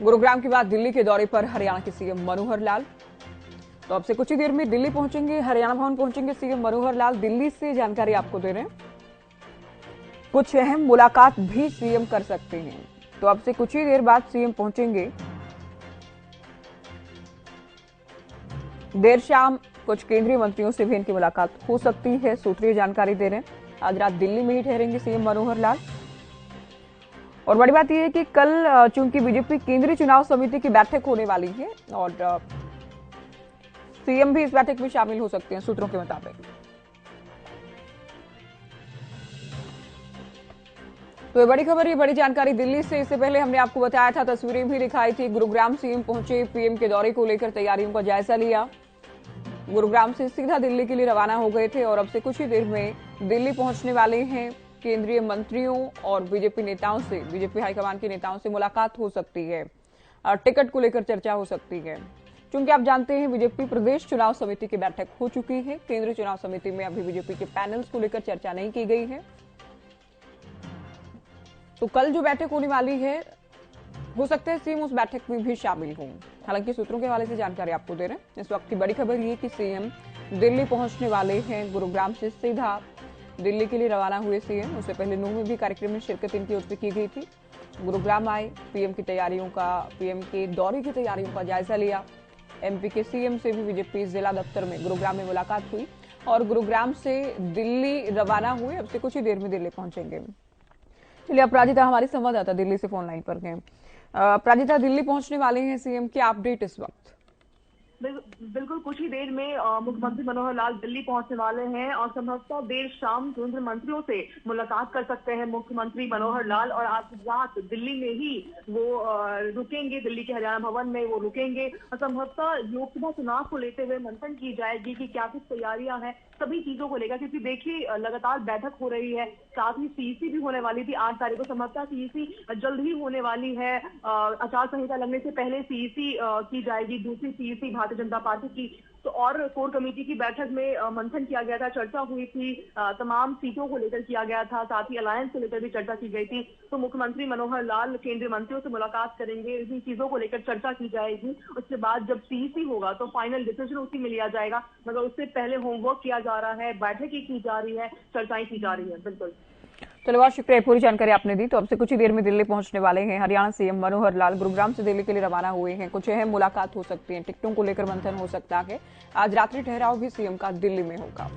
गुरुग्राम के बाद दिल्ली के दौरे पर हरियाणा के सीएम मनोहर लाल। तो अब से कुछ ही देर में दिल्ली पहुंचेंगे, हरियाणा भवन पहुंचेंगे सीएम मनोहर लाल। दिल्ली से जानकारी आपको दे रहे हैं, कुछ अहम मुलाकात भी सीएम कर सकते हैं। तो अब से कुछ ही देर बाद सीएम पहुंचेंगे। देर शाम कुछ केंद्रीय मंत्रियों से भी इनकी मुलाकात हो सकती है, सूत्रीय जानकारी दे रहे हैं। आज रात दिल्ली में ही ठहरेंगे सीएम मनोहर लाल। और बड़ी बात यह है कि कल चूंकि बीजेपी केंद्रीय चुनाव समिति की बैठक होने वाली है और सीएम भी इस बैठक में शामिल हो सकते हैं सूत्रों के मुताबिक। तो ये बड़ी खबर, ये बड़ी जानकारी दिल्ली से। इससे पहले हमने आपको बताया था, तस्वीरें भी दिखाई थी। गुरुग्राम सीएम पहुंचे, पीएम के दौरे को लेकर तैयारियों का जायजा लिया। गुरुग्राम से सीधा दिल्ली के लिए रवाना हो गए थे और अब से कुछ ही देर में दिल्ली पहुंचने वाले हैं। केंद्रीय मंत्रियों और बीजेपी नेताओं से, बीजेपी हाईकमान के नेताओं से मुलाकात हो सकती है। टिकट को लेकर चर्चा हो सकती है। क्योंकि आप जानते हैं बीजेपी प्रदेश चुनाव समिति की बैठक हो चुकी है। केंद्रीय चुनाव समिति में अभी बीजेपी के पैनल्स को लेकर चर्चा नहीं की गई है। तो कल जो बैठक होने वाली है, हो सकता है सीएम उस बैठक में भी शामिल हों। हालांकि सूत्रों के हवाले से जानकारी आपको दे रहे हैं। इस वक्त की बड़ी खबर ये कि सीएम दिल्ली पहुंचने वाले हैं। गुरुग्राम से सीधा दिल्ली के लिए रवाना हुए सीएम। उससे पहले नूह में भी कार्यक्रम में शिरकत इनकी ओर से की गई थी। गुरुग्राम आए, पीएम की तैयारियों का, पीएम के दौरे की तैयारियों का जायजा लिया। एमपी के सीएम से भी बीजेपी जिला दफ्तर में गुरुग्राम में मुलाकात हुई और गुरुग्राम से दिल्ली रवाना हुए। अब से कुछ ही देर में दिल्ली पहुंचेंगे। चलिए, अपराजिता हमारी संवाददाता दिल्ली से फोन लाइन पर गए। अपराजिता, दिल्ली पहुंचने वाले हैं सीएम, क्या अपडेट इस वक्त? बिल्कुल कुछ ही देर में मुख्यमंत्री मनोहर लाल दिल्ली पहुंचने वाले हैं और संभवतः देर शाम केंद्रीय मंत्रियों से मुलाकात कर सकते हैं मुख्यमंत्री मनोहर लाल। और आज रात दिल्ली में ही वो रुकेंगे, दिल्ली के हरियाणा भवन में वो रुकेंगे और संभवतः लोकसभा चुनाव को लेते हुए मंथन की जाएगी कि क्या कुछ तैयारियां हैं सभी चीजों को लेकर। क्योंकि देखिए, लगातार बैठक हो रही है, साथ ही सीईसी भी होने वाली थी 8 तारीख को। संभवतः सीईसी जल्द ही होने वाली है। आचार संहिता लगने से पहले सीईसी की जाएगी, दूसरी सीईसी भारतीय जनता पार्टी की। तो और कोर कमेटी की बैठक में मंथन किया गया था, चर्चा हुई थी, तमाम सीटों को लेकर किया गया था, साथ ही अलायंस को लेकर भी चर्चा की गई थी। तो मुख्यमंत्री मनोहर लाल केंद्रीय मंत्रियों से मुलाकात करेंगे, इन्हीं चीजों को लेकर चर्चा की जाएगी। उसके बाद जब सीईसी होगा तो फाइनल डिसीजन उसी में लिया जाएगा, मगर उससे पहले होमवर्क किया जा रहा है, बैठकें की जा रही है, चर्चाएं की जा रही है। बिल्कुल, चलो, बहुत शुक्रिया, पूरी जानकारी आपने दी। तो अब से कुछ ही देर में दिल्ली पहुंचने वाले हैं हरियाणा सीएम मनोहर लाल। गुरुग्राम से दिल्ली के लिए रवाना हुए हैं। कुछ अहम मुलाकात हो सकती है, टिकटों को लेकर मंथन हो सकता है। आज रात्रि ठहराव भी सीएम का दिल्ली में होगा।